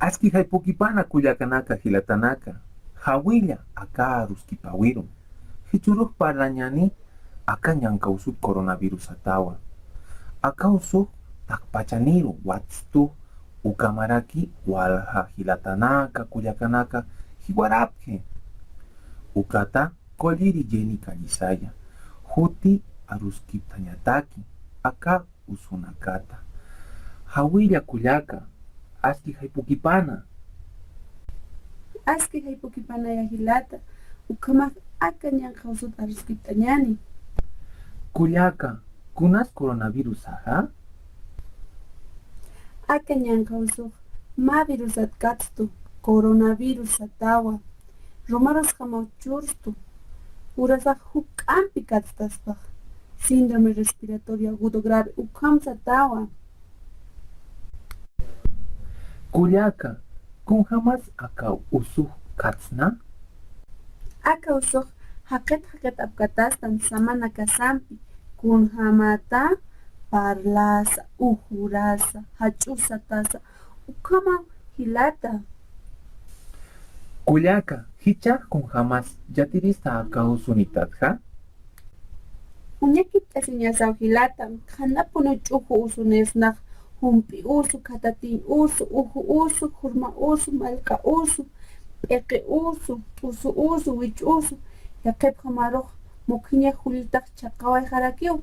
Aski haipukipana kullakanaka hilatanaka. Hawilla aka ruskipawirum. Hichuruq parlañani aka ñankawsuk coronavirus atawa. Aka usuk takpachaniru watstu ukamaraki walha hilatanaka kullakanaka hiwarapje. Ukata kolliri yeni kallisaya. Huti aruskiptañataki aka usunakata. Hawilla kullaka aski haipukipana. Aski haipukipana ya hilata ukamak aka ñanqawsut aruskiptañani. Kullaka kunas coronavirus aha? Aka ñanqawsuq ma virusat katstu coronavirus atawa. Romaros hamauchurstu. Urasaq huk'ampi katstaspaq. Síndrome respiratorio agudo grave ukamsa tawa. Kullaka kun hamas aka usuq katsna? Aka usuq haqet apkatastan samana kasampi kun hamata parlasa, uhurasa, hach'usatasa ukama hilata. Kullaka hichaq kun hamas llatirista aka usunitatqa? Uñaki t'asiñasaw hilata hanapuni ch'uju usu nisnaq humpi usu, katatin usu, uhu usu, hurma usu, malka usu, p'iqi usu, wich usu, yaqip hamaruq mukhiña hulitaq chaqaway harakiw,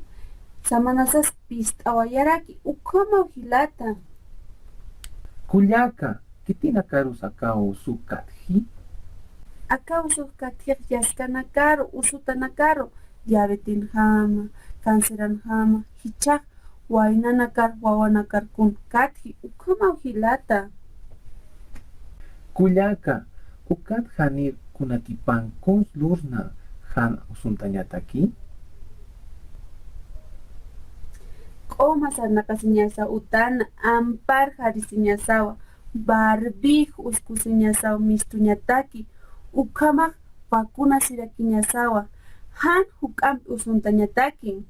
samanasas pist'awayaraki ukamaw hilata. Kullaka kitina karus aka usuq katji? Aka usuq katjiq yaskana karu, usutana karu, diabetin hama, canceran hama, hichaq waynana kar, wawana karkun katji ukamaw hilata. Kullaka ukat hanir kunakipan kun lurna han usuntañataki? Q'uma sarnaqasiñasaw utana, ampar harisiñasawa, barbij uskusiñasaw mistuñataki, ukamaq vakuna sirakiñasawa, han huk'ampi usuntañataki.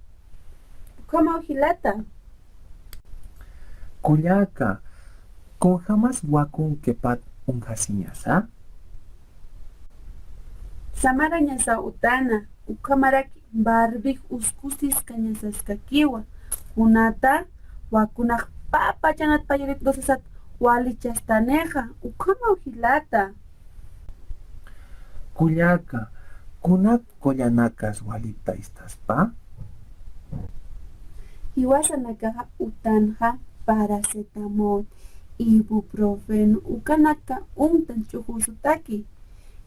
Ukamaw hilata. Kullaka kun hamas wakun kepat unhasiñasa? Samarañasaw utana, ukamaraki barbij uskusis kañasaskakiwa, kunata wakunaq papachanat payarit dosisat walichastaneja ukamaw hilata. Kullaka kunak kollanakas walita istaspa? Hiwasanakaqa utanqa paracetamol, ibuprofeno, ukanaka untan ch'uqusutaki,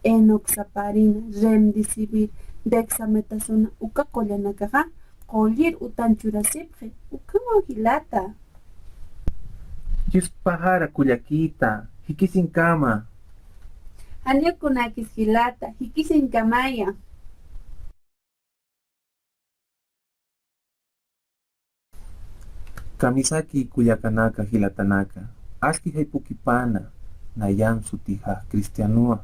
enoxaparina, remdesivir, dexametasona, uka qollanakaqa qollir utan churasipqi, ukamaw hilata. Yuspahara kullakita hikisinkama. Haniukunakis hilata, hikisinkamaya. Kamisaki kullakanaka hilatanaka aski haipukipana nayan sutija cristianua.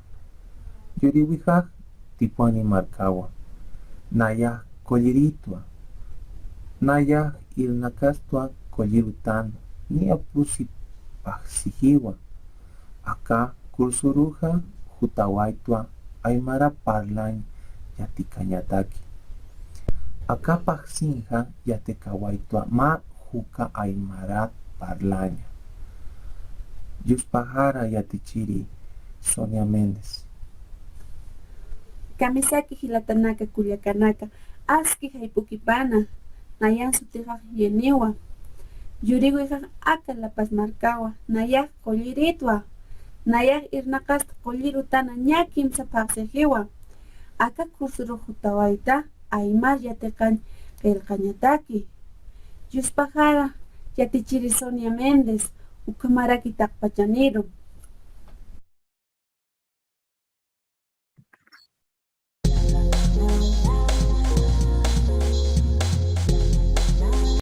Yuriwijaq tipuani markawa. Naya kolliritua. Naya irnakastua kollirutan ni apusi pajsijiwa. Aka kursuruja jutawaitua aymara parlañ yatikañataki. Aka pajsinja yatekawaitua ma huka aymarat parlaña. Yuspahara yatichiri Sonia Méndez. Kamisaki hilatanaka kullakanaka aski haipukipana, nayan sutijaq yeniwa. Yuriwijaq aka lapas markawa, nayaq qolliritwa. Nayaq irnaqasta qollirutana ña kimsa paqsijiwa. Aka kursuruq jutawayta aymar yatiqañ qillqañataki. Yuspahara yatichiri Sonia Méndez, ukamaraki taqpachaniru.